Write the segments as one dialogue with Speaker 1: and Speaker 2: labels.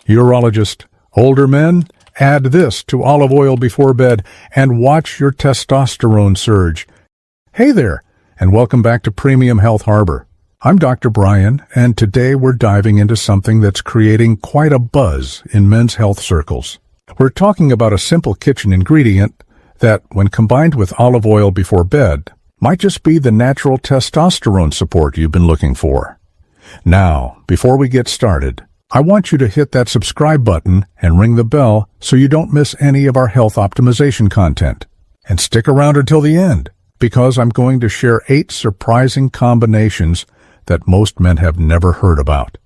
Speaker 1: Urologist. Older men, add this to olive oil before bed and watch your testosterone surge. Hey there, and welcome back to Premium Health Harbor. I'm Dr. Brian, and today we're diving into something that's creating quite a buzz in men's health circles. We're talking about a simple kitchen ingredient that, when combined with olive oil before bed, might just be the natural testosterone support you've been looking for. Now, before we get started, I want you to hit that subscribe button and ring the bell so you don't miss any of our health optimization content. And stick around until the end, because I'm going to share 8 surprising combinations that most men have never heard about,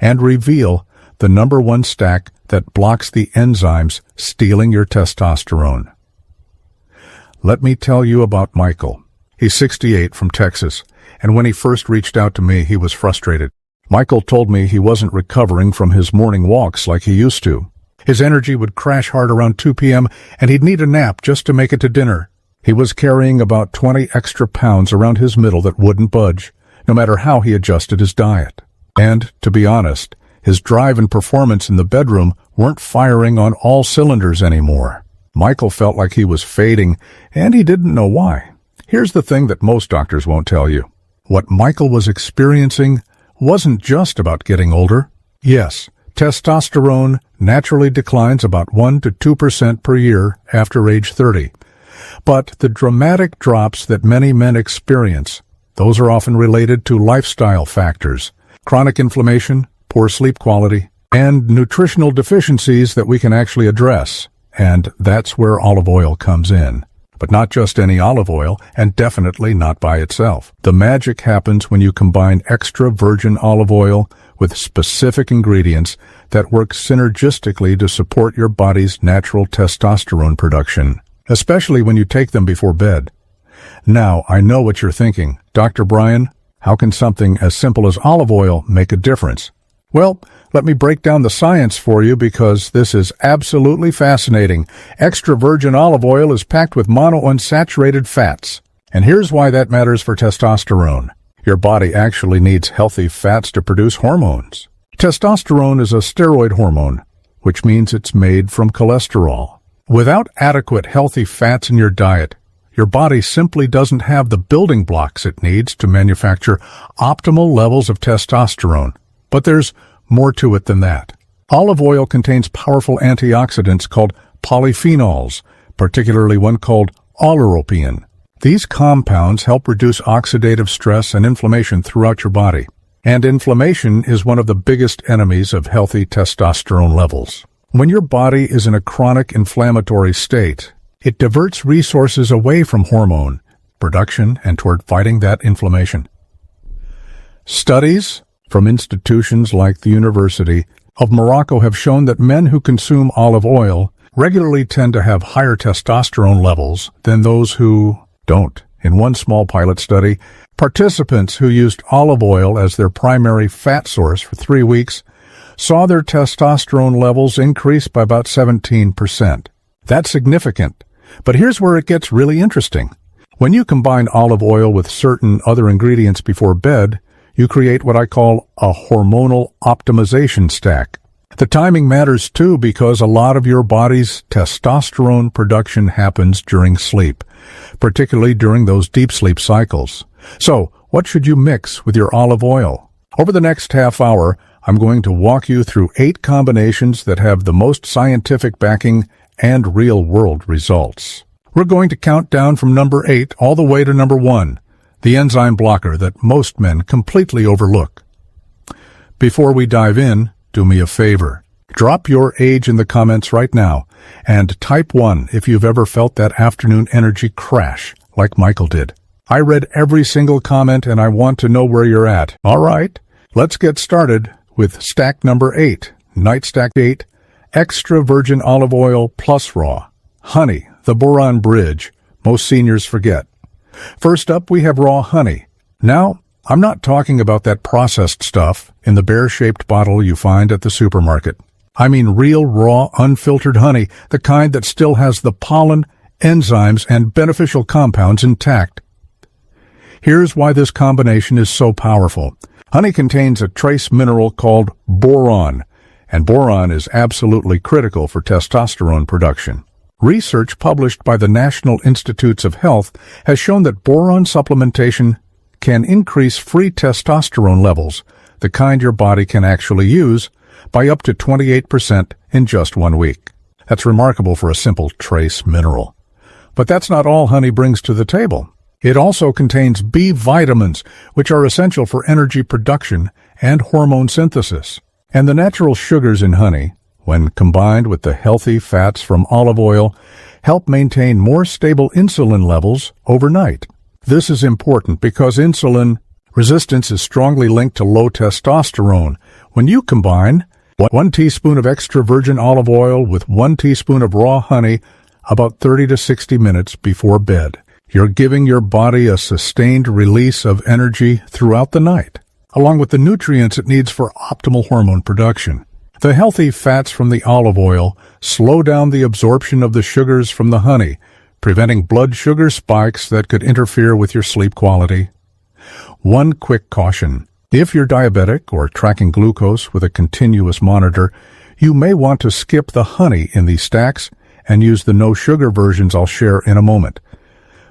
Speaker 1: and reveal the #1 stack that blocks the enzymes stealing your testosterone. Let me tell you about Michael. He's 68 from Texas, and when he first reached out to me, he was frustrated. Michael told me he wasn't recovering from his morning walks like he used to. His energy would crash hard around 2 p.m., and he'd need a nap just to make it to dinner. He was carrying about 20 extra pounds around his middle that wouldn't budge, no matter how he adjusted his diet. And, to be honest, his drive and performance in the bedroom weren't firing on all cylinders anymore. Michael felt like he was fading, and he didn't know why. Here's the thing that most doctors won't tell you. What Michael was experiencing wasn't just about getting older. Yes, testosterone naturally declines about 1 to 2% per year after age 30. But the dramatic drops that many men experience, those are often related to lifestyle factors, chronic inflammation, poor sleep quality, and nutritional deficiencies that we can actually address. And that's where olive oil comes in. But not just any olive oil, and definitely not by itself. The magic happens when you combine extra virgin olive oil with specific ingredients that work synergistically to support your body's natural testosterone production, especially when you take them before bed. Now, I know what you're thinking. Dr. Brian, how can something as simple as olive oil make a difference? Well, let me break down the science for you because this is absolutely fascinating. Extra virgin olive oil is packed with monounsaturated fats. And here's why that matters for testosterone. Your body actually needs healthy fats to produce hormones. Testosterone is a steroid hormone, which means it's made from cholesterol. Without adequate healthy fats in your diet, your body simply doesn't have the building blocks it needs to manufacture optimal levels of testosterone. But there's more to it than that. Olive oil contains powerful antioxidants called polyphenols, particularly one called oleuropein. These compounds help reduce oxidative stress and inflammation throughout your body. And inflammation is one of the biggest enemies of healthy testosterone levels. When your body is in a chronic inflammatory state, it diverts resources away from hormone production and toward fighting that inflammation. Studies from institutions like the University of Morocco have shown that men who consume olive oil regularly tend to have higher testosterone levels than those who don't. In one small pilot study, participants who used olive oil as their primary fat source for 3 weeks saw their testosterone levels increase by about 17%. That's significant. But here's where it gets really interesting. When you combine olive oil with certain other ingredients before bed, you create what I call a hormonal optimization stack. The timing matters too because a lot of your body's testosterone production happens during sleep, particularly during those deep sleep cycles. So, what should you mix with your olive oil? Over the next half hour, I'm going to walk you through 8 combinations that have the most scientific backing and real-world results. We're going to count down from number 8 all the way to number 1. The enzyme blocker that most men completely overlook. Before we dive in, do me a favor. Drop your age in the comments right now, and type 1 if you've ever felt that afternoon energy crash, like Michael did. I read every single comment, and I want to know where you're at. All right, let's get started with stack number 8, Night Stack 8, Extra Virgin Olive Oil plus Raw Honey, the Boron Bridge, most seniors forget. First up, we have raw honey. Now, I'm not talking about that processed stuff in the bear-shaped bottle you find at the supermarket. I mean real, raw, unfiltered honey, the kind that still has the pollen, enzymes, and beneficial compounds intact. Here's why this combination is so powerful. Honey contains a trace mineral called boron, and boron is absolutely critical for testosterone production. Research published by the National Institutes of Health has shown that boron supplementation can increase free testosterone levels, the kind your body can actually use, by up to 28% in just 1 week. That's remarkable for a simple trace mineral. But that's not all honey brings to the table. It also contains B vitamins, which are essential for energy production and hormone synthesis. And the natural sugars in honey, when combined with the healthy fats from olive oil, help maintain more stable insulin levels overnight. This is important because insulin resistance is strongly linked to low testosterone. When you combine 1 teaspoon of extra virgin olive oil with 1 teaspoon of raw honey about 30 to 60 minutes before bed, you're giving your body a sustained release of energy throughout the night, along with the nutrients it needs for optimal hormone production. The healthy fats from the olive oil slow down the absorption of the sugars from the honey, preventing blood sugar spikes that could interfere with your sleep quality. One quick caution. If you're diabetic or tracking glucose with a continuous monitor, you may want to skip the honey in these stacks and use the no-sugar versions I'll share in a moment.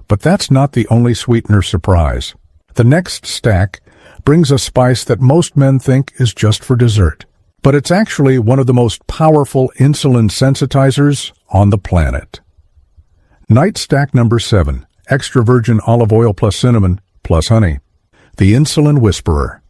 Speaker 1: But that's not the only sweetener surprise. The next stack brings a spice that most men think is just for dessert. But it's actually one of the most powerful insulin sensitizers on the planet. Night stack number 7, extra virgin olive oil plus cinnamon plus honey. The insulin whisperer.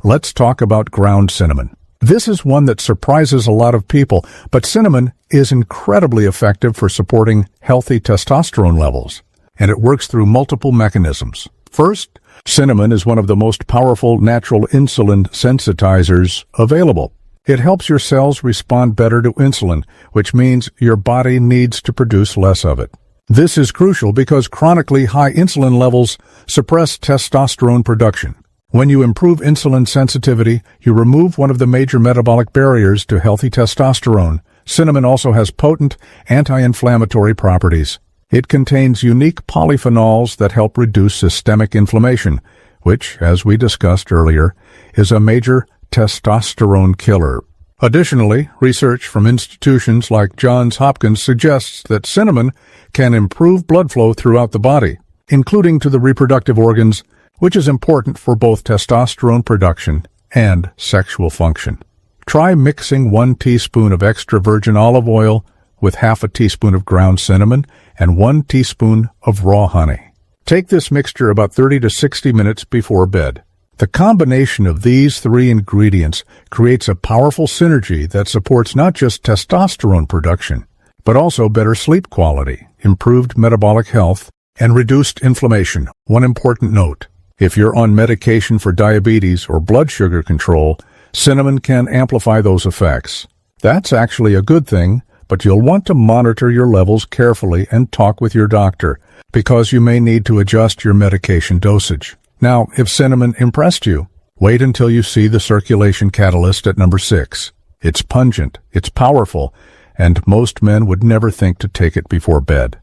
Speaker 1: Let's talk about ground cinnamon. This is one that surprises a lot of people, but cinnamon is incredibly effective for supporting healthy testosterone levels, and it works through multiple mechanisms. First, cinnamon is one of the most powerful natural insulin sensitizers available. It helps your cells respond better to insulin, which means your body needs to produce less of it. This is crucial because chronically high insulin levels suppress testosterone production. When you improve insulin sensitivity, you remove one of the major metabolic barriers to healthy testosterone. Cinnamon also has potent anti-inflammatory properties. It contains unique polyphenols that help reduce systemic inflammation, which, as we discussed earlier, is a major testosterone killer. Additionally, research from institutions like Johns Hopkins suggests that cinnamon can improve blood flow throughout the body, including to the reproductive organs, which is important for both testosterone production and sexual function. Try mixing 1 teaspoon of extra virgin olive oil with half a teaspoon of ground cinnamon and 1 teaspoon of raw honey. Take this mixture about 30 to 60 minutes before bed. The combination of these 3 ingredients creates a powerful synergy that supports not just testosterone production, but also better sleep quality, improved metabolic health, and reduced inflammation. One important note: if you're on medication for diabetes or blood sugar control, cinnamon can amplify those effects. That's actually a good thing, but you'll want to monitor your levels carefully and talk with your doctor, because you may need to adjust your medication dosage. Now, if cinnamon impressed you, wait until you see the circulation catalyst at number 6. It's pungent, it's powerful, and most men would never think to take it before bed.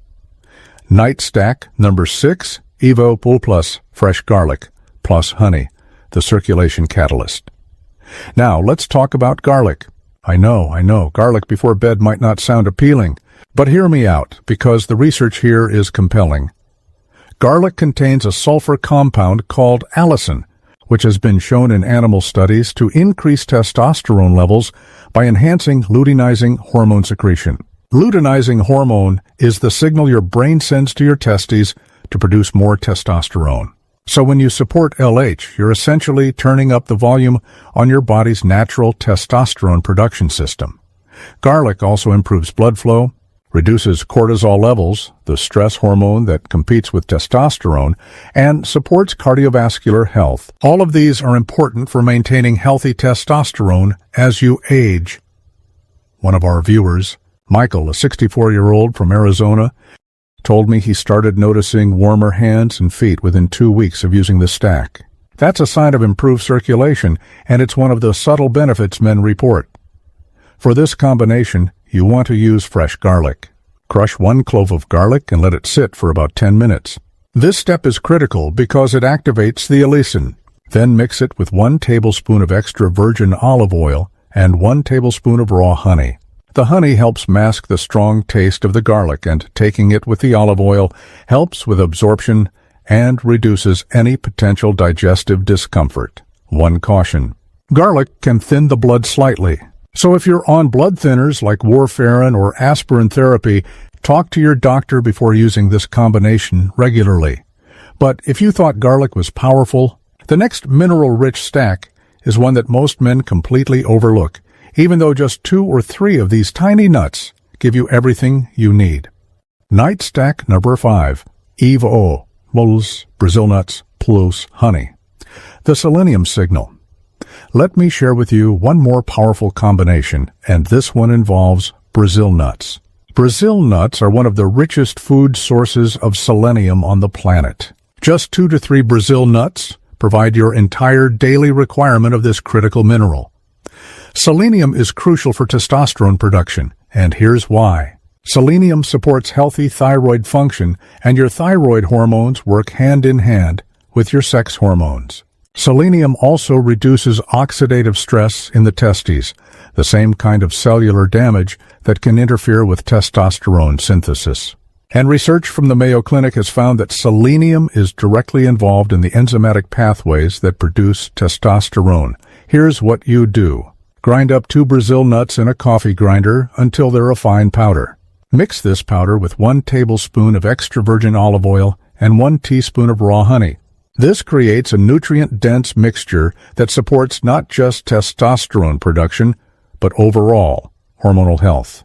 Speaker 1: Night stack number 6, EVOO Plus fresh garlic plus honey, the circulation catalyst. Now, let's talk about garlic. I know, garlic before bed might not sound appealing, but hear me out, because the research here is compelling. Garlic contains a sulfur compound called allicin, which has been shown in animal studies to increase testosterone levels by enhancing luteinizing hormone secretion. Luteinizing hormone is the signal your brain sends to your testes to produce more testosterone. So when you support LH, you're essentially turning up the volume on your body's natural testosterone production system. Garlic also improves blood flow, reduces cortisol levels, the stress hormone that competes with testosterone, and supports cardiovascular health. All of these are important for maintaining healthy testosterone as you age. One of our viewers, Michael, a 64-year-old from Arizona, told me he started noticing warmer hands and feet within 2 weeks of using the stack. That's a sign of improved circulation, and it's one of the subtle benefits men report. For this combination, you want to use fresh garlic. Crush 1 clove of garlic and let it sit for about 10 minutes. This step is critical because it activates the allicin. Then mix it with 1 tablespoon of extra virgin olive oil and 1 tablespoon of raw honey. The honey helps mask the strong taste of the garlic, and taking it with the olive oil helps with absorption and reduces any potential digestive discomfort. One caution: garlic can thin the blood slightly. So if you're on blood thinners like warfarin or aspirin therapy, talk to your doctor before using this combination regularly. But if you thought garlic was powerful, the next mineral-rich stack is one that most men completely overlook, even though just 2 or 3 of these tiny nuts give you everything you need. Night stack number 5, EVOO, moles, Brazil nuts, plus honey. The selenium signal. Let me share with you one more powerful combination, and this one involves Brazil nuts. Brazil nuts are one of the richest food sources of selenium on the planet. Just 2 to 3 Brazil nuts provide your entire daily requirement of this critical mineral. Selenium is crucial for testosterone production, and here's why. Selenium supports healthy thyroid function, and your thyroid hormones work hand in hand with your sex hormones. Selenium also reduces oxidative stress in the testes, the same kind of cellular damage that can interfere with testosterone synthesis. And research from the Mayo Clinic has found that selenium is directly involved in the enzymatic pathways that produce testosterone. Here's what you do. Grind up 2 Brazil nuts in a coffee grinder until they're a fine powder. Mix this powder with 1 tablespoon of extra virgin olive oil and 1 teaspoon of raw honey. This creates a nutrient-dense mixture that supports not just testosterone production, but overall hormonal health.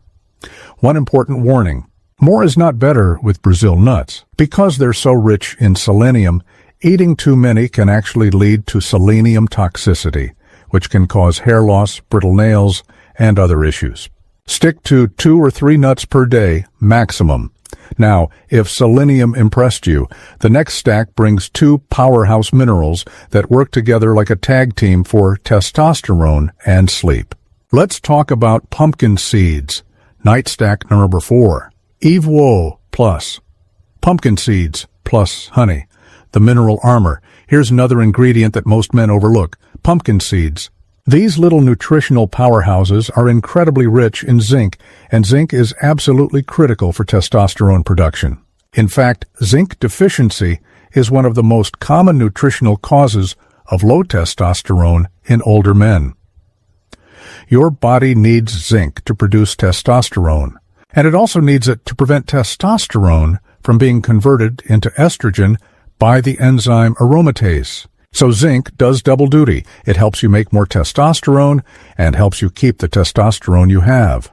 Speaker 1: One important warning: more is not better with Brazil nuts. Because they're so rich in selenium, eating too many can actually lead to selenium toxicity, which can cause hair loss, brittle nails, and other issues. Stick to 2 or 3 nuts per day, maximum. Now, if selenium impressed you, the next stack brings 2 powerhouse minerals that work together like a tag team for testosterone and sleep. Let's talk about pumpkin seeds. Night stack number 4, EVOO Plus. Pumpkin seeds plus honey, the mineral armor. Here's another ingredient that most men overlook: pumpkin seeds. These little nutritional powerhouses are incredibly rich in zinc, and zinc is absolutely critical for testosterone production. In fact, zinc deficiency is one of the most common nutritional causes of low testosterone in older men. Your body needs zinc to produce testosterone, and it also needs it to prevent testosterone from being converted into estrogen by the enzyme aromatase. So zinc does double duty. It helps you make more testosterone and helps you keep the testosterone you have.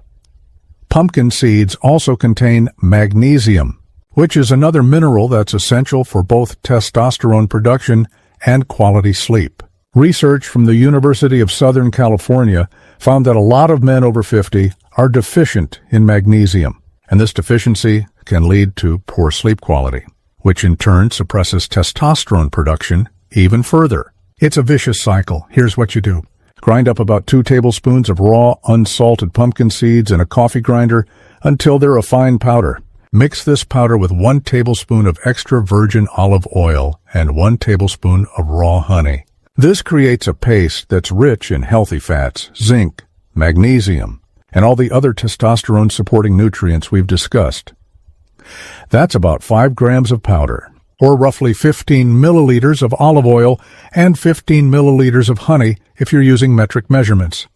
Speaker 1: Pumpkin seeds also contain magnesium, which is another mineral that's essential for both testosterone production and quality sleep. Research from the University of Southern California found that a lot of men over 50 are deficient in magnesium, and this deficiency can lead to poor sleep quality, which in turn suppresses testosterone production even further. It's a vicious cycle. Here's what you do. Grind up about 2 tablespoons of raw, unsalted pumpkin seeds in a coffee grinder until they're a fine powder. Mix this powder with 1 tablespoon of extra virgin olive oil and 1 tablespoon of raw honey. This creates a paste that's rich in healthy fats, zinc, magnesium, and all the other testosterone-supporting nutrients we've discussed. That's about 5 grams of powder, or roughly 15 milliliters of olive oil and 15 milliliters of honey if you're using metric measurements.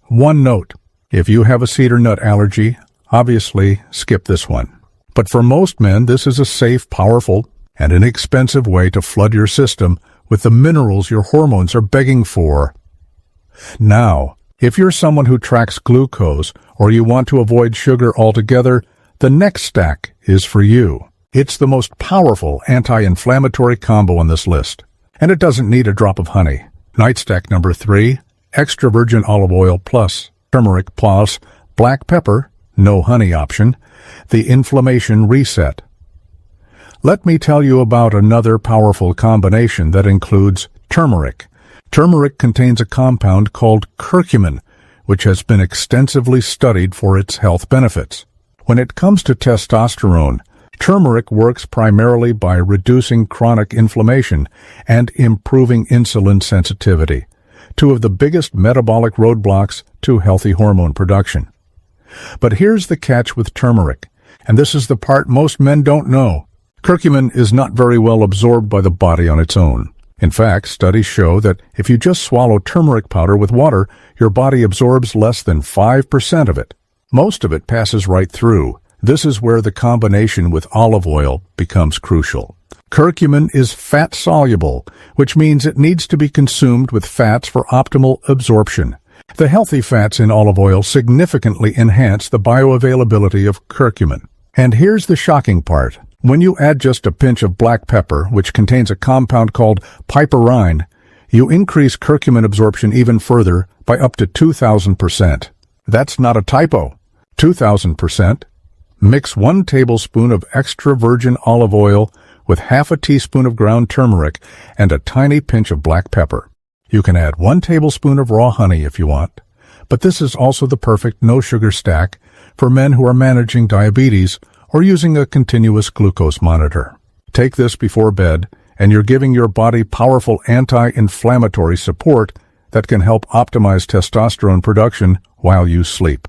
Speaker 1: One note: if you have a cedar nut allergy, obviously skip this one. But for most men, this is a safe, powerful, and inexpensive way to flood your system with the minerals your hormones are begging for. Now, if you're someone who tracks glucose or you want to avoid sugar altogether, the next stack is for you. It's the most powerful anti-inflammatory combo on this list, and it doesn't need a drop of honey. Night stack number 3, extra virgin olive oil plus turmeric plus black pepper, no honey option, the inflammation reset. Let me tell you about another powerful combination that includes turmeric. Turmeric contains a compound called curcumin, which has been extensively studied for its health benefits. When it comes to testosterone, turmeric works primarily by reducing chronic inflammation and improving insulin sensitivity. two of the biggest metabolic roadblocks to healthy hormone production. But here's the catch with turmeric, and this is the part most men don't know. Curcumin is not very well absorbed by the body on its own. In fact, studies show that if you just swallow turmeric powder with water, your body absorbs less than 5% of it. Most of it passes right through. This is where the combination with olive oil becomes crucial. Curcumin is fat-soluble, which means it needs to be consumed with fats for optimal absorption. The healthy fats in olive oil significantly enhance the bioavailability of curcumin. And here's the shocking part. When you add just a pinch of black pepper, which contains a compound called piperine, you increase curcumin absorption even further by up to 2,000%. That's not a typo. 2,000%. Mix 1 tablespoon of extra virgin olive oil with half a teaspoon of ground turmeric and a tiny pinch of black pepper. You can add 1 tablespoon of raw honey if you want, but this is also the perfect no-sugar stack for men who are managing diabetes or using a continuous glucose monitor. Take this before bed, and you're giving your body powerful anti-inflammatory support that can help optimize testosterone production while you sleep.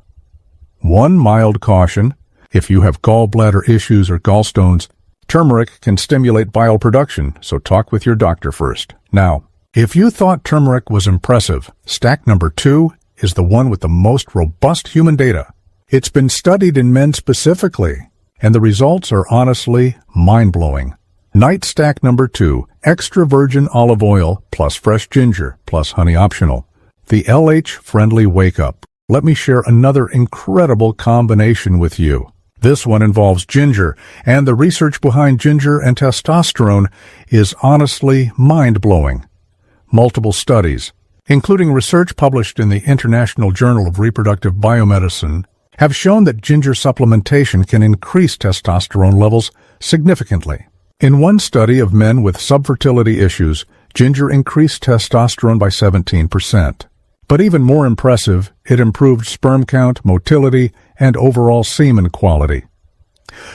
Speaker 1: One mild caution: if you have gallbladder issues or gallstones, turmeric can stimulate bile production, so talk with your doctor first. Now, if you thought turmeric was impressive, stack number 2 is the one with the most robust human data. It's been studied in men specifically, and the results are honestly mind-blowing. Night stack number 2, extra virgin olive oil plus fresh ginger plus honey optional. The LH-friendly wake-up. Let me share another incredible combination with you. This one involves ginger, and the research behind ginger and testosterone is honestly mind-blowing. Multiple studies, including research published in the International Journal of Reproductive Biomedicine, have shown that ginger supplementation can increase testosterone levels significantly. In one study of men with subfertility issues, ginger increased testosterone by 17%. But even more impressive, it improved sperm count, motility, and overall semen quality.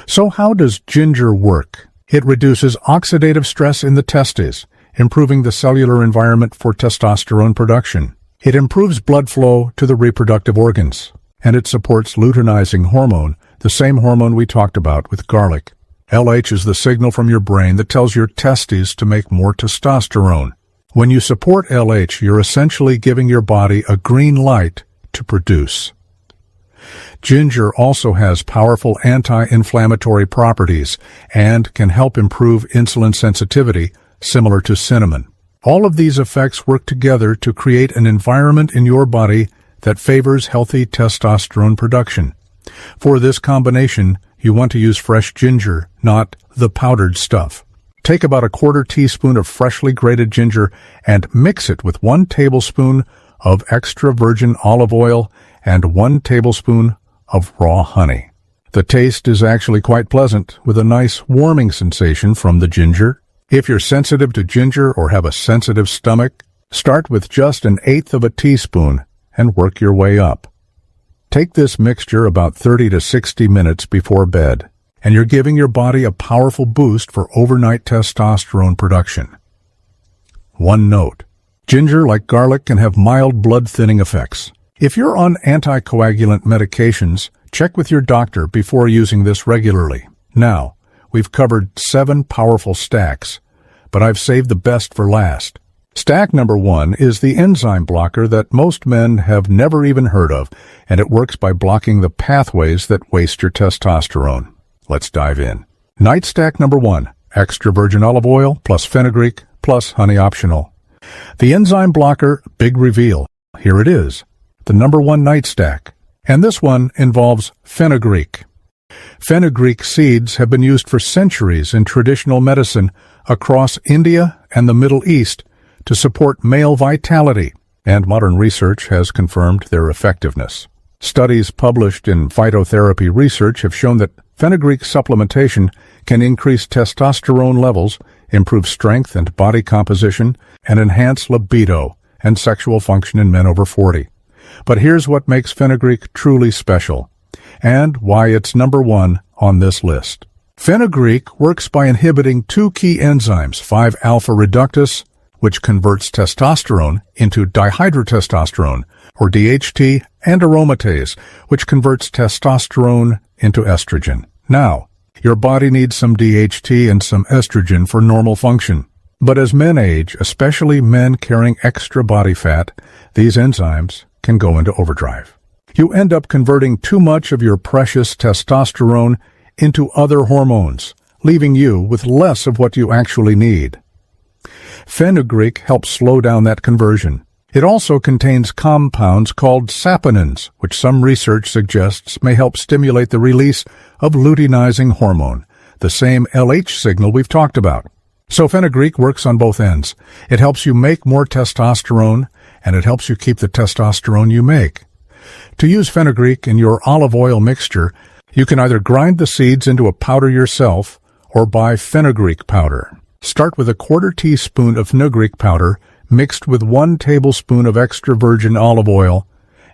Speaker 1: So how does ginger work? It reduces oxidative stress in the testes, improving the cellular environment for testosterone production. It improves blood flow to the reproductive organs, and it supports luteinizing hormone, the same hormone we talked about with garlic. LH is the signal from your brain that tells your testes to make more testosterone. When you support LH, you're essentially giving your body a green light to produce. Ginger also has powerful anti-inflammatory properties and can help improve insulin sensitivity, similar to cinnamon. All of these effects work together to create an environment in your body that favors healthy testosterone production. For this combination, you want to use fresh ginger, not the powdered stuff. Take about a quarter teaspoon of freshly grated ginger and mix it with 1 tablespoon of extra virgin olive oil and 1 tablespoon of raw honey. The taste is actually quite pleasant, with a nice warming sensation from the ginger. If you're sensitive to ginger or have a sensitive stomach, start with just 1/8 of a teaspoon and work your way up. Take this mixture about 30 to 60 minutes before bed, and you're giving your body a powerful boost for overnight testosterone production. One note: ginger, like garlic, can have mild blood-thinning effects. If you're on anticoagulant medications, check with your doctor before using this regularly. Now, we've covered 7 powerful stacks, but I've saved the best for last. Stack number 1 is the enzyme blocker that most men have never even heard of, and it works by blocking the pathways that waste your testosterone. Let's dive in. Night stack number 1, extra virgin olive oil plus fenugreek plus honey optional. The enzyme blocker, big reveal. Here it is, the number 1 night stack. And this one involves fenugreek. Fenugreek seeds have been used for centuries in traditional medicine across India and the Middle East to support male vitality, and modern research has confirmed their effectiveness. Studies published in Phytotherapy Research have shown that fenugreek supplementation can increase testosterone levels, improve strength and body composition, and enhance libido and sexual function in men over 40. But here's what makes fenugreek truly special, and why it's number 1 on this list. Fenugreek works by inhibiting 2 key enzymes, 5-alpha reductase, which converts testosterone into dihydrotestosterone, or DHT, and aromatase, which converts testosterone into estrogen. Now, your body needs some DHT and some estrogen for normal function. But as men age, especially men carrying extra body fat, these enzymes can go into overdrive. You end up converting too much of your precious testosterone into other hormones, leaving you with less of what you actually need. Fenugreek helps slow down that conversion. It also contains compounds called saponins, which some research suggests may help stimulate the release of luteinizing hormone, the same LH signal we've talked about. So fenugreek works on both ends. It helps you make more testosterone, and it helps you keep the testosterone you make. To use fenugreek in your olive oil mixture, you can either grind the seeds into a powder yourself or buy fenugreek powder. Start with a 1/4 teaspoon of fenugreek powder mixed with 1 tablespoon of extra virgin olive oil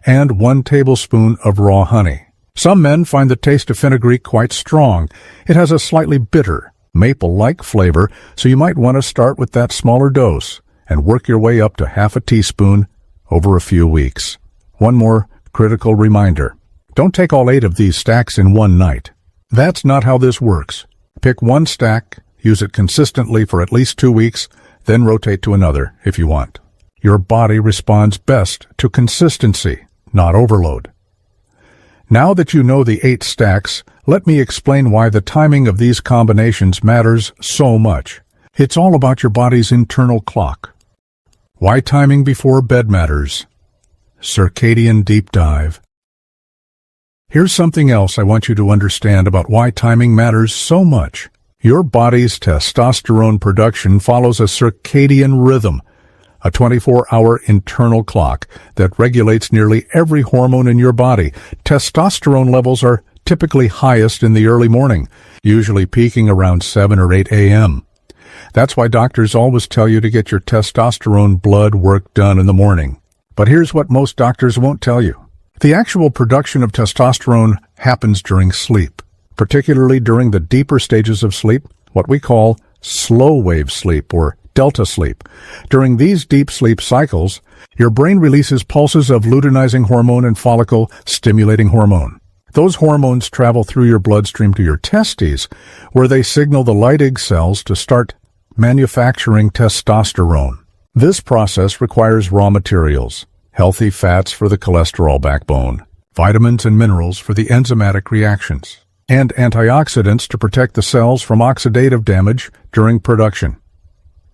Speaker 1: and 1 tablespoon of raw honey. Some men find the taste of fenugreek quite strong. It has a slightly bitter, maple-like flavor, so you might want to start with that smaller dose and work your way up to 1/2 teaspoon over a few weeks. One more critical reminder. Don't take all 8 of these stacks in one night. That's not how this works. Pick one stack, use it consistently for at least 2 weeks, then rotate to another if you want. Your body responds best to consistency, not overload. Now that you know the 8 stacks, let me explain why the timing of these combinations matters so much. It's all about your body's internal clock. Why timing before bed matters. Circadian deep dive. Here's something else I want you to understand about why timing matters so much. Your body's testosterone production follows a circadian rhythm, a 24-hour internal clock that regulates nearly every hormone in your body. Testosterone levels are typically highest in the early morning, usually peaking around 7 or 8 a.m. That's why doctors always tell you to get your testosterone blood work done in the morning. But here's what most doctors won't tell you. The actual production of testosterone happens during sleep, particularly during the deeper stages of sleep, what we call slow-wave sleep or delta sleep. During these deep sleep cycles, your brain releases pulses of luteinizing hormone and follicle-stimulating hormone. Those hormones travel through your bloodstream to your testes, where they signal the Leydig cells to start manufacturing testosterone. This process requires raw materials, healthy fats for the cholesterol backbone, vitamins and minerals for the enzymatic reactions, and antioxidants to protect the cells from oxidative damage during production.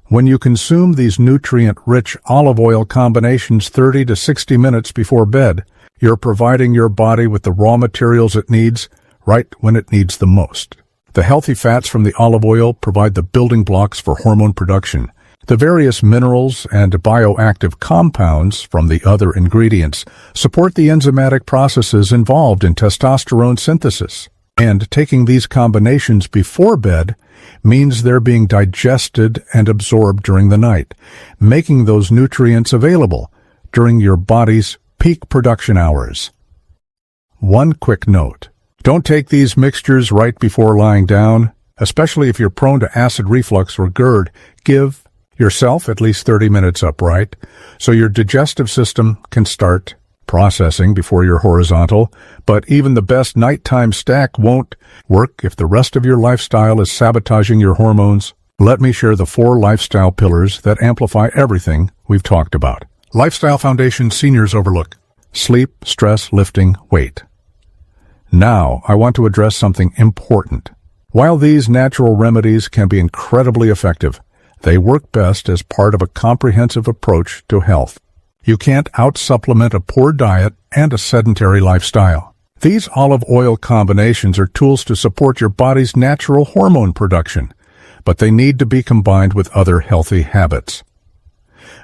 Speaker 1: When you consume these nutrient-rich olive oil combinations 30 to 60 minutes before bed, you're providing your body with the raw materials it needs right when it needs them most. The healthy fats from the olive oil provide the building blocks for hormone production. The various minerals and bioactive compounds from the other ingredients support the enzymatic processes involved in testosterone synthesis. And taking these combinations before bed means they're being digested and absorbed during the night, making those nutrients available during your body's peak production hours. One quick note. Don't take these mixtures right before lying down, especially if you're prone to acid reflux or GERD. Give yourself at least 30 minutes upright so your digestive system can start processing before you're horizontal, but even the best nighttime stack won't work if the rest of your lifestyle is sabotaging your hormones. Let me share the 4 lifestyle pillars that amplify everything we've talked about. Lifestyle Foundation Seniors Overlook: sleep, stress, lifting, weight. Now, I want to address something important. While these natural remedies can be incredibly effective, they work best as part of a comprehensive approach to health. You can't out-supplement a poor diet and a sedentary lifestyle. These olive oil combinations are tools to support your body's natural hormone production, but they need to be combined with other healthy habits.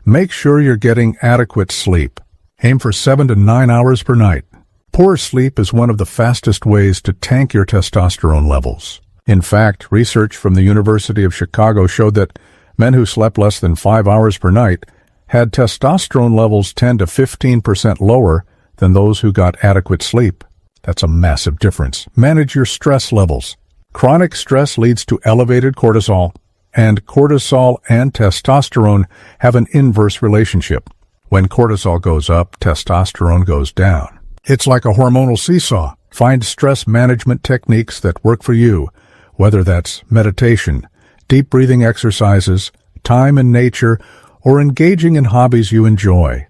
Speaker 1: Make sure you're getting adequate sleep. Aim for 7 to 9 hours per night. Poor sleep is one of the fastest ways to tank your testosterone levels. In fact, research from the University of Chicago showed that men who slept less than 5 hours per night had testosterone levels 10 to 15% lower than those who got adequate sleep. That's a massive difference. Manage your stress levels. Chronic stress leads to elevated cortisol, and cortisol and testosterone have an inverse relationship. When cortisol goes up, testosterone goes down. It's like a hormonal seesaw. Find stress management techniques that work for you, whether that's meditation, deep breathing exercises, time in nature, or engaging in hobbies you enjoy.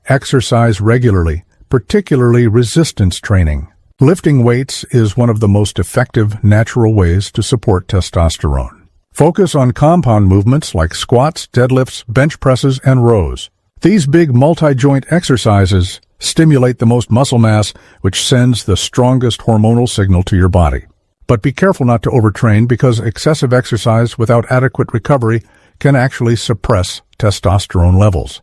Speaker 1: Exercise regularly, particularly resistance training. Lifting weights is one of the most effective natural ways to support testosterone. Focus on compound movements like squats, deadlifts, bench presses, and rows. These big multi-joint exercises stimulate the most muscle mass, which sends the strongest hormonal signal to your body. But be careful not to overtrain because excessive exercise without adequate recovery can actually suppress testosterone levels.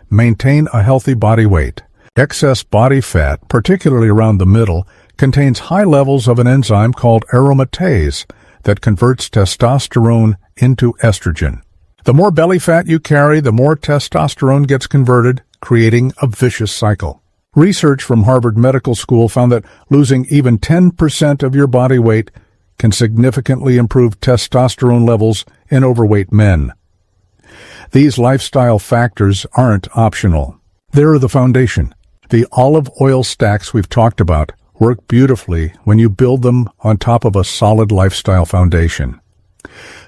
Speaker 1: Maintain a healthy body weight. Excess body fat, particularly around the middle, contains high levels of an enzyme called aromatase that converts testosterone into estrogen. The more belly fat you carry, the more testosterone gets converted, creating a vicious cycle. Research from Harvard Medical School found that losing even 10% of your body weight can significantly improve testosterone levels in overweight men. These lifestyle factors aren't optional. They're the foundation. The olive oil stacks we've talked about work beautifully when you build them on top of a solid lifestyle foundation.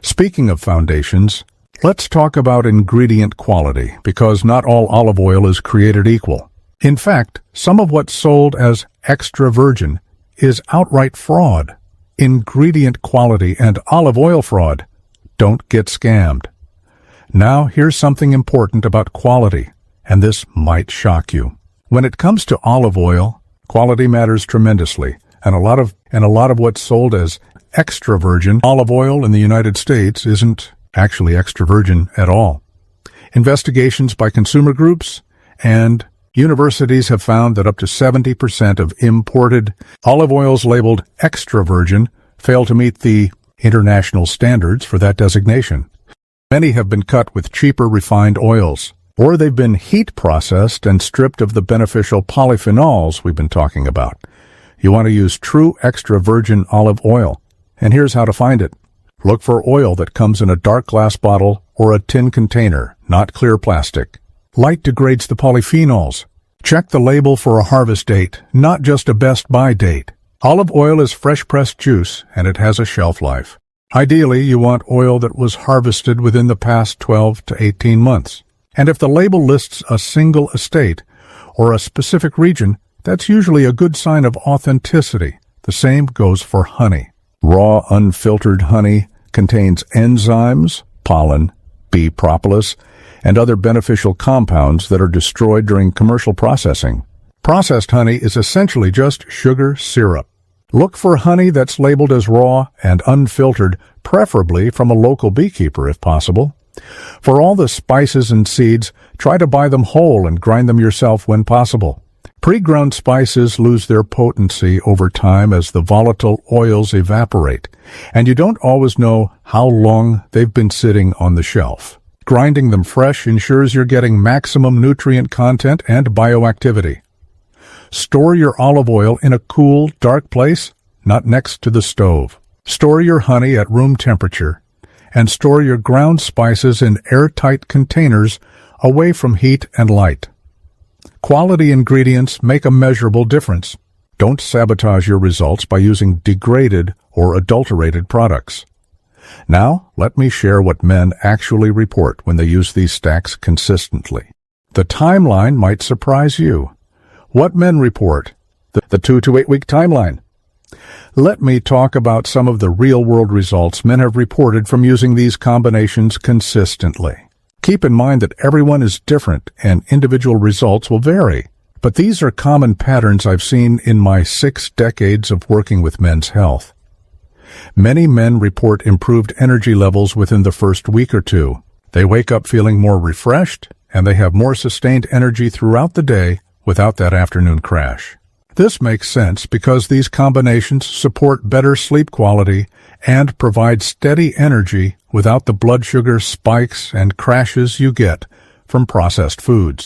Speaker 1: Speaking of foundations, let's talk about ingredient quality, because not all olive oil is created equal. In fact, some of what's sold as extra virgin is outright fraud. Ingredient quality and olive oil fraud. Don't get scammed. Now, here's something important about quality, and this might shock you. When it comes to olive oil, quality matters tremendously, and a lot of what's sold as extra virgin olive oil in the United States isn't actually extra virgin at all. Investigations by consumer groups and universities have found that up to 70% of imported olive oils labeled extra virgin fail to meet the international standards for that designation. Many have been cut with cheaper refined oils, or they've been heat processed and stripped of the beneficial polyphenols we've been talking about. You want to use true extra virgin olive oil, and here's how to find it. Look for oil that comes in a dark glass bottle or a tin container, not clear plastic. Light degrades the polyphenols. Check the label for a harvest date, not just a best by date. Olive oil is fresh pressed juice, and it has a shelf life. Ideally, you want oil that was harvested within the past 12 to 18 months. And if the label lists a single estate or a specific region, that's usually a good sign of authenticity. The same goes for honey. Raw, unfiltered honey contains enzymes, pollen, bee propolis, and other beneficial compounds that are destroyed during commercial processing. Processed honey is essentially just sugar syrup. Look for honey that's labeled as raw and unfiltered, preferably from a local beekeeper if possible. For all the spices and seeds, try to buy them whole and grind them yourself when possible. Pre-ground spices lose their potency over time as the volatile oils evaporate, and you don't always know how long they've been sitting on the shelf. Grinding them fresh ensures you're getting maximum nutrient content and bioactivity. Store your olive oil in a cool, dark place, not next to the stove. Store your honey at room temperature, and store your ground spices in airtight containers away from heat and light. Quality ingredients make a measurable difference. Don't sabotage your results by using degraded or adulterated products. Now, let me share what men actually report when they use these stacks consistently. The timeline might surprise you. What men report? The 2 to 8 week timeline. Let me talk about some of the real-world results men have reported from using these combinations consistently. Keep in mind that everyone is different and individual results will vary, but these are common patterns I've seen in my 6 decades of working with men's health. Many men report improved energy levels within the first week or 2. They wake up feeling more refreshed, and they have more sustained energy throughout the day without that afternoon crash. This makes sense because these combinations support better sleep quality and provide steady energy without the blood sugar spikes and crashes you get from processed foods.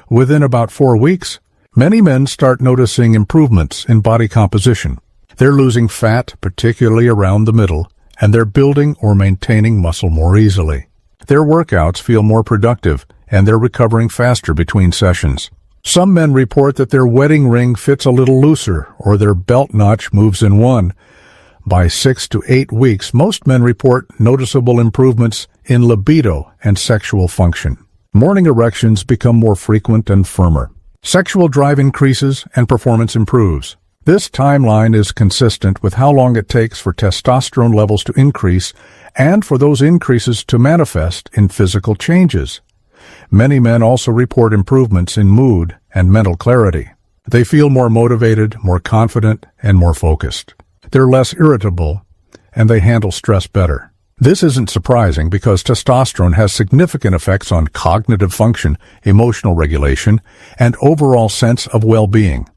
Speaker 1: Within about 4 weeks, many men start noticing improvements in body composition. They're losing fat, particularly around the middle, and they're building or maintaining muscle more easily. Their workouts feel more productive, and they're recovering faster between sessions. Some men report that their wedding ring fits a little looser, or their belt notch moves in one. By 6 to 8 weeks, most men report noticeable improvements in libido and sexual function. Morning erections become more frequent and firmer. Sexual drive increases and performance improves. This timeline is consistent with how long it takes for testosterone levels to increase and for those increases to manifest in physical changes. Many men also report improvements in mood and mental clarity. They feel more motivated, more confident, and more focused. They're less irritable, and they handle stress better. This isn't surprising because testosterone has significant effects on cognitive function, emotional regulation, and overall sense of well-being.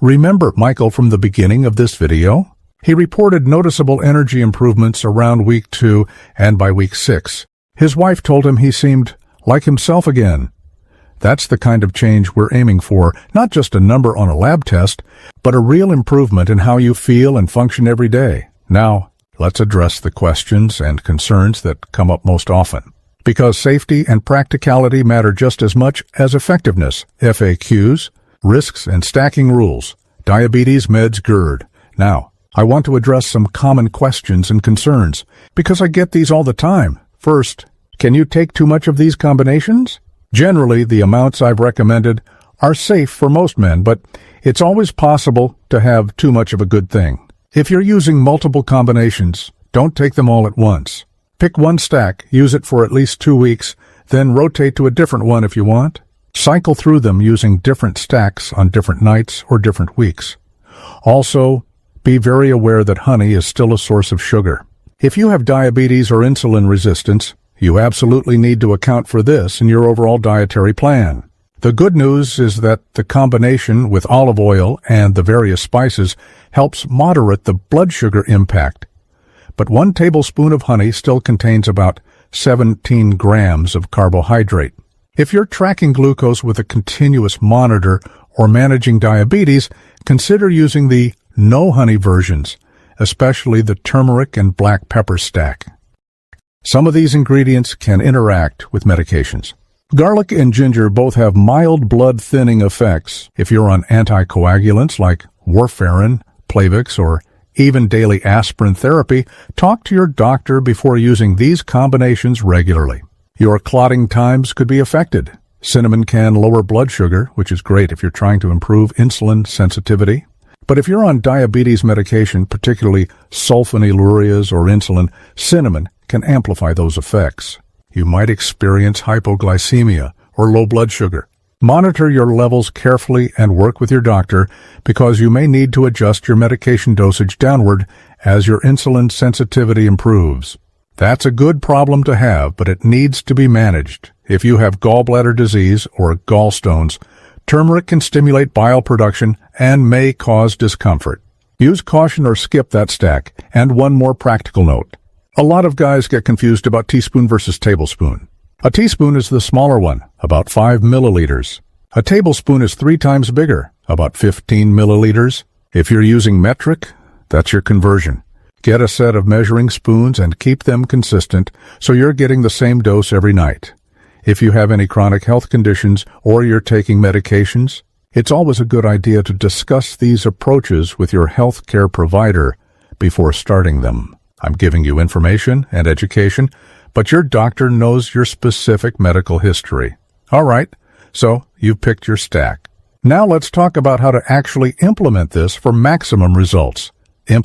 Speaker 1: Remember Michael from the beginning of this video? He reported noticeable energy improvements around week 2 and by week 6. His wife told him he seemed like himself again. That's the kind of change we're aiming for, not just a number on a lab test, but a real improvement in how you feel and function every day. Now, let's address the questions and concerns that come up most often. Because safety and practicality matter just as much as effectiveness. FAQs, risks and stacking rules, diabetes meds GERD. Now, I want to address some common questions and concerns, because I get these all the time. First, can you take too much of these combinations? Generally, the amounts I've recommended are safe for most men, but it's always possible to have too much of a good thing. If you're using multiple combinations, don't take them all at once. Pick one stack, use it for at least 2 weeks, then rotate to a different one if you want. Cycle through them using different stacks on different nights or different weeks. Also, be very aware that honey is still a source of sugar. If you have diabetes or insulin resistance, you absolutely need to account for this in your overall dietary plan. The good news is that the combination with olive oil and the various spices helps moderate the blood sugar impact. But 1 tablespoon of honey still contains about 17 grams of carbohydrate. If you're tracking glucose with a continuous monitor or managing diabetes, consider using the no honey versions, especially the turmeric and black pepper stack. Some of these ingredients can interact with medications. Garlic and ginger both have mild blood thinning effects. If you're on anticoagulants like warfarin, Plavix, or even daily aspirin therapy, talk to your doctor before using these combinations regularly. Your clotting times could be affected. Cinnamon can lower blood sugar, which is great if you're trying to improve insulin sensitivity. But if you're on diabetes medication, particularly sulfonylureas or insulin, cinnamon can amplify those effects. You might experience hypoglycemia or low blood sugar. Monitor your levels carefully and work with your doctor because you may need to adjust your medication dosage downward as your insulin sensitivity improves. That's a good problem to have, but it needs to be managed. If you have gallbladder disease or gallstones, turmeric can stimulate bile production and may cause discomfort. Use caution or skip that stack. And one more practical note. A lot of guys get confused about teaspoon versus tablespoon. A teaspoon is the smaller one, about 5 milliliters. A tablespoon is 3 times bigger, about 15 milliliters. If you're using metric, that's your conversion. Get a set of measuring spoons and keep them consistent so you're getting the same dose every night. If you have any chronic health conditions or you're taking medications, it's always a good idea to discuss these approaches with your health care provider before starting them. I'm giving you information and education, but your doctor knows your specific medical history. All right, so you've picked your stack. Now let's talk about how to actually implement this for maximum results.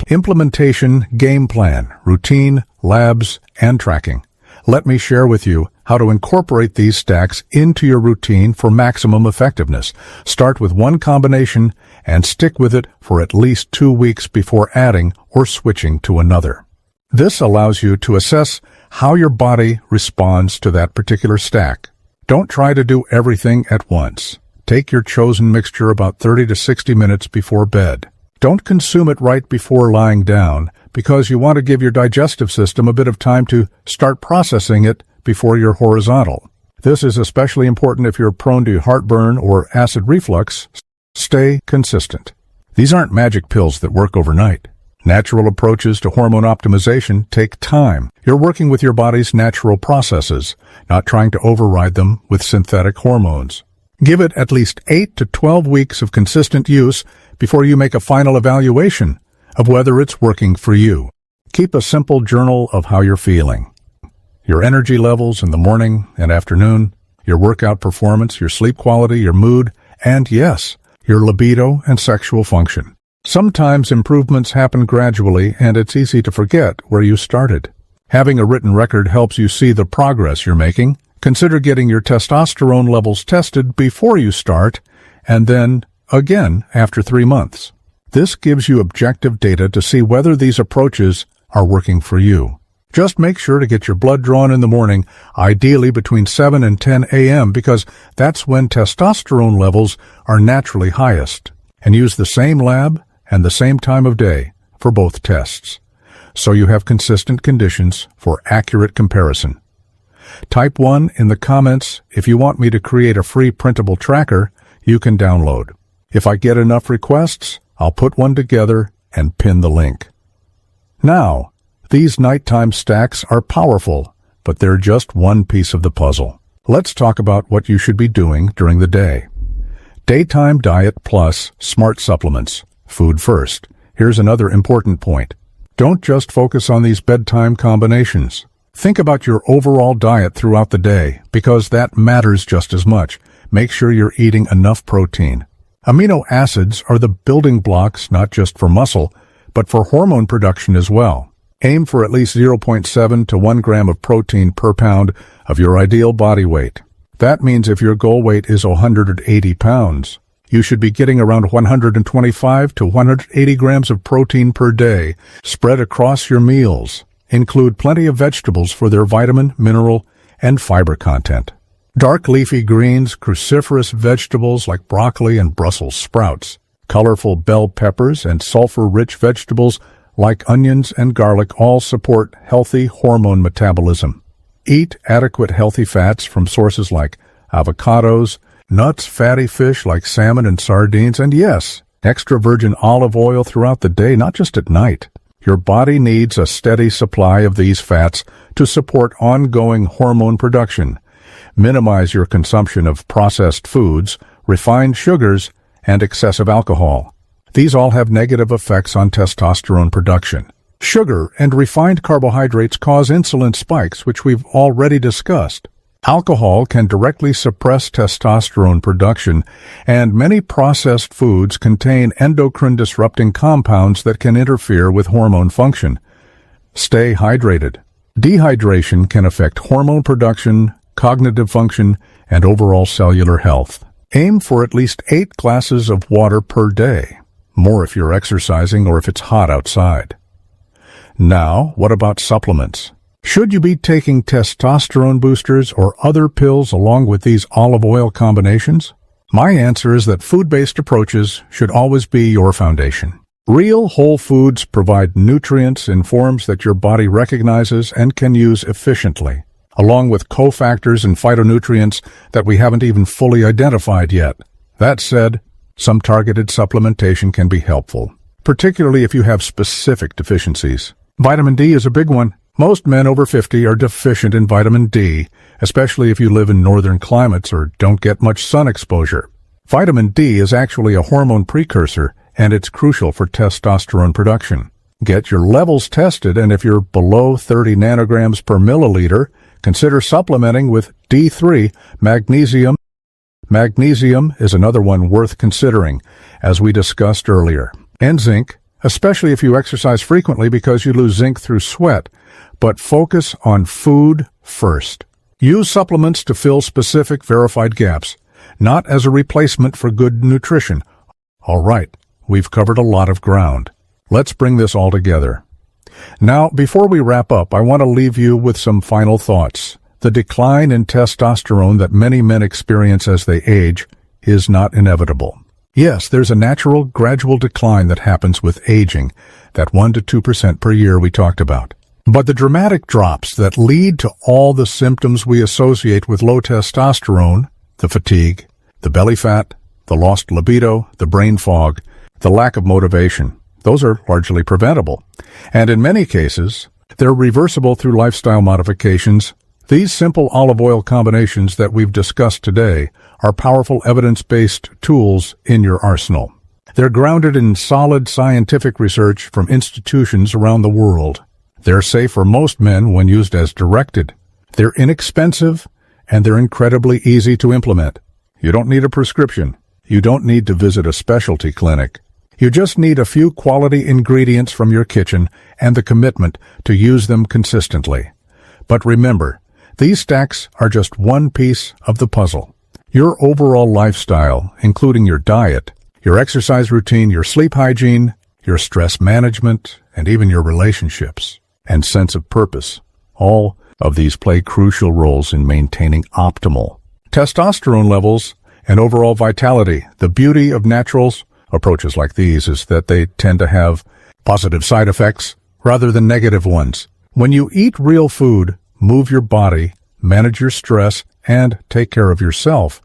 Speaker 1: Implementation, game plan, routine, labs, and tracking. Let me share with you how to incorporate these stacks into your routine for maximum effectiveness. Start with one combination and stick with it for at least 2 weeks before adding or switching to another. This allows you to assess how your body responds to that particular stack. Don't try to do everything at once. Take your chosen mixture about 30 to 60 minutes before bed. Don't consume it right before lying down because you want to give your digestive system a bit of time to start processing it before you're horizontal. This is especially important if you're prone to heartburn or acid reflux. Stay consistent. These aren't magic pills that work overnight. Natural approaches to hormone optimization take time. You're working with your body's natural processes, not trying to override them with synthetic hormones. Give it at least 8 to 12 weeks of consistent use before you make a final evaluation of whether it's working for you. Keep a simple journal of how you're feeling. Your energy levels in the morning and afternoon, your workout performance, your sleep quality, your mood, and yes, your libido and sexual function. Sometimes improvements happen gradually, and it's easy to forget where you started. Having a written record helps you see the progress you're making. Consider getting your testosterone levels tested before you start, and then again after 3 months. This gives you objective data to see whether these approaches are working for you. Just make sure to get your blood drawn in the morning, ideally between 7 and 10 a.m., because that's when testosterone levels are naturally highest. And use the same lab and the same time of day for both tests, so you have consistent conditions for accurate comparison. Type 1 in the comments if you want me to create a free printable tracker you can download. If I get enough requests, I'll put one together and pin the link. Now, these nighttime stacks are powerful, but they're just one piece of the puzzle. Let's talk about what you should be doing during the day. Daytime diet plus smart supplements. Food first. Here's another important point. Don't just focus on these bedtime combinations. Think about your overall diet throughout the day, because that matters just as much. Make sure you're eating enough protein. Amino acids are the building blocks not just for muscle, but for hormone production as well. Aim for at least 0.7 to 1 gram of protein per pound of your ideal body weight. That means if your goal weight is 180 pounds, you should be getting around 125 to 180 grams of protein per day, spread across your meals. Include plenty of vegetables for their vitamin, mineral, and fiber content. Dark leafy greens, cruciferous vegetables like broccoli and Brussels sprouts, colorful bell peppers, and sulfur-rich vegetables like onions and garlic all support healthy hormone metabolism. Eat adequate healthy fats from sources like avocados, nuts, fatty fish like salmon and sardines, and yes, extra virgin olive oil throughout the day, not just at night. Your body needs a steady supply of these fats to support ongoing hormone production. Minimize your consumption of processed foods, refined sugars, and excessive alcohol. These all have negative effects on testosterone production. Sugar and refined carbohydrates cause insulin spikes, which we've already discussed. Alcohol can directly suppress testosterone production, and many processed foods contain endocrine-disrupting compounds that can interfere with hormone function. Stay hydrated. Dehydration can affect hormone production, cognitive function, and overall cellular health. Aim for at least 8 glasses of water per day. More if you're exercising or if it's hot outside. Now, what about supplements? Should you be taking testosterone boosters or other pills along with these olive oil combinations? My answer is that food-based approaches should always be your foundation. Real whole foods provide nutrients in forms that your body recognizes and can use efficiently, along with cofactors and phytonutrients that we haven't even fully identified yet. That said, some targeted supplementation can be helpful, particularly if you have specific deficiencies. Vitamin D is a big one. Most men over 50 are deficient in vitamin D, especially if you live in northern climates or don't get much sun exposure. Vitamin D is actually a hormone precursor, and it's crucial for testosterone production. Get your levels tested, and if you're below 30 nanograms per milliliter, consider supplementing with D3, magnesium. Magnesium is another one worth considering, as we discussed earlier. And zinc, especially if you exercise frequently because you lose zinc through sweat. But focus on food first. Use supplements to fill specific verified gaps, not as a replacement for good nutrition. All right, we've covered a lot of ground. Let's bring this all together. Now, before we wrap up, I want to leave you with some final thoughts. The decline in testosterone that many men experience as they age is not inevitable. Yes, there's a natural, gradual decline that happens with aging, that 1 to 2% per year we talked about. But the dramatic drops that lead to all the symptoms we associate with low testosterone, the fatigue, the belly fat, the lost libido, the brain fog, the lack of motivation, Those are largely preventable. And in many cases, they're reversible through lifestyle modifications. These simple olive oil combinations that we've discussed today are powerful evidence-based tools in your arsenal. They're grounded in solid scientific research from institutions around the world. They're safe for most men when used as directed. They're inexpensive, and they're incredibly easy to implement. You don't need a prescription. You don't need to visit a specialty clinic. You just need a few quality ingredients from your kitchen and the commitment to use them consistently. But remember, these stacks are just one piece of the puzzle. Your overall lifestyle, including your diet, your exercise routine, your sleep hygiene, your stress management, and even your relationships and sense of purpose, all of these play crucial roles in maintaining optimal testosterone levels and overall vitality. The beauty of naturals approaches like these is that they tend to have positive side effects rather than negative ones. When you eat real food, move your body, manage your stress, and take care of yourself,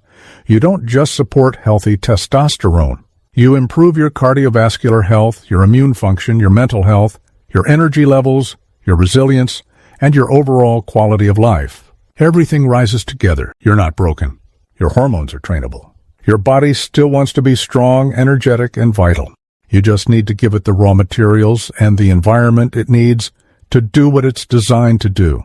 Speaker 1: you don't just support healthy testosterone. You improve your cardiovascular health, your immune function, your mental health, your energy levels, your resilience, and your overall quality of life. Everything rises together. You're not broken. Your hormones are trainable. Your body still wants to be strong, energetic, and vital. You just need to give it the raw materials and the environment it needs to do what it's designed to do.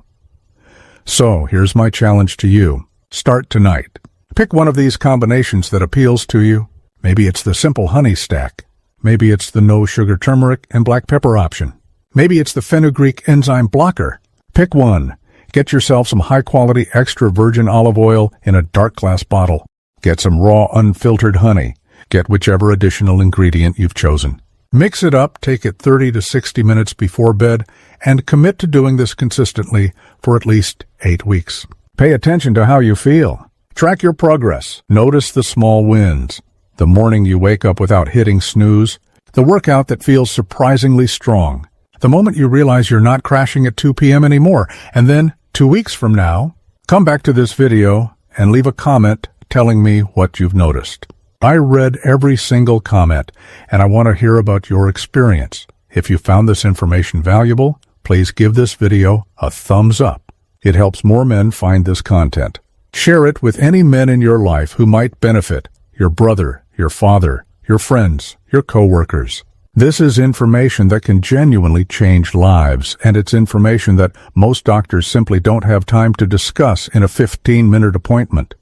Speaker 1: So, here's my challenge to you. Start tonight. Pick one of these combinations that appeals to you. Maybe it's the simple honey stack. Maybe it's the no sugar turmeric and black pepper option. Maybe it's the fenugreek enzyme blocker. Pick one. Get yourself some high-quality extra virgin olive oil in a dark glass bottle. Get some raw unfiltered honey. Get whichever additional ingredient you've chosen. Mix it up, take it 30 to 60 minutes before bed, and commit to doing this consistently for at least 8 weeks. Pay attention to how you feel. Track your progress. Notice the small wins. The morning you wake up without hitting snooze. The workout that feels surprisingly strong. The moment you realize you're not crashing at 2 p.m. anymore. And then, 2 weeks from now, come back to this video and leave a comment telling me what you've noticed. I read every single comment, and I want to hear about your experience. If you found this information valuable, please give this video a thumbs up. It helps more men find this content. Share it with any men in your life who might benefit. Your brother, your father, your friends, your coworkers. This is information that can genuinely change lives, and it's information that most doctors simply don't have time to discuss in a 15-minute appointment.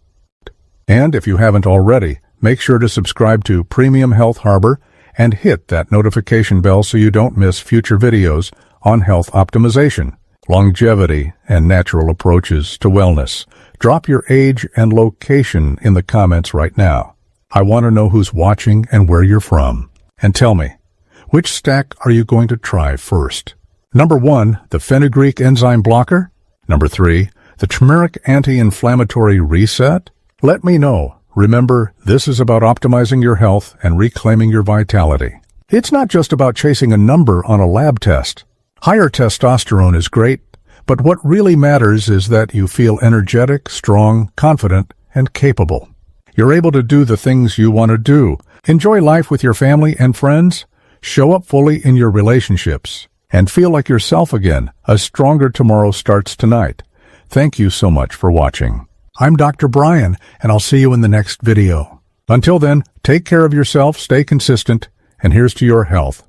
Speaker 1: And if you haven't already, make sure to subscribe to Premium Health Harbor and hit that notification bell so you don't miss future videos on health optimization, longevity, and natural approaches to wellness. Drop your age and location in the comments right now. I want to know who's watching and where you're from. And tell me, which stack are you going to try first? Number 1, the fenugreek enzyme blocker. Number 3, the turmeric anti-inflammatory reset. Let me know. Remember, this is about optimizing your health and reclaiming your vitality. It's not just about chasing a number on a lab test. Higher testosterone is great, but what really matters is that you feel energetic, strong, confident, and capable. You're able to do the things you want to do. Enjoy life with your family and friends. Show up fully in your relationships. And feel like yourself again. A stronger tomorrow starts tonight. Thank you so much for watching. I'm Dr. Brian, and I'll see you in the next video. Until then, take care of yourself, stay consistent, and here's to your health.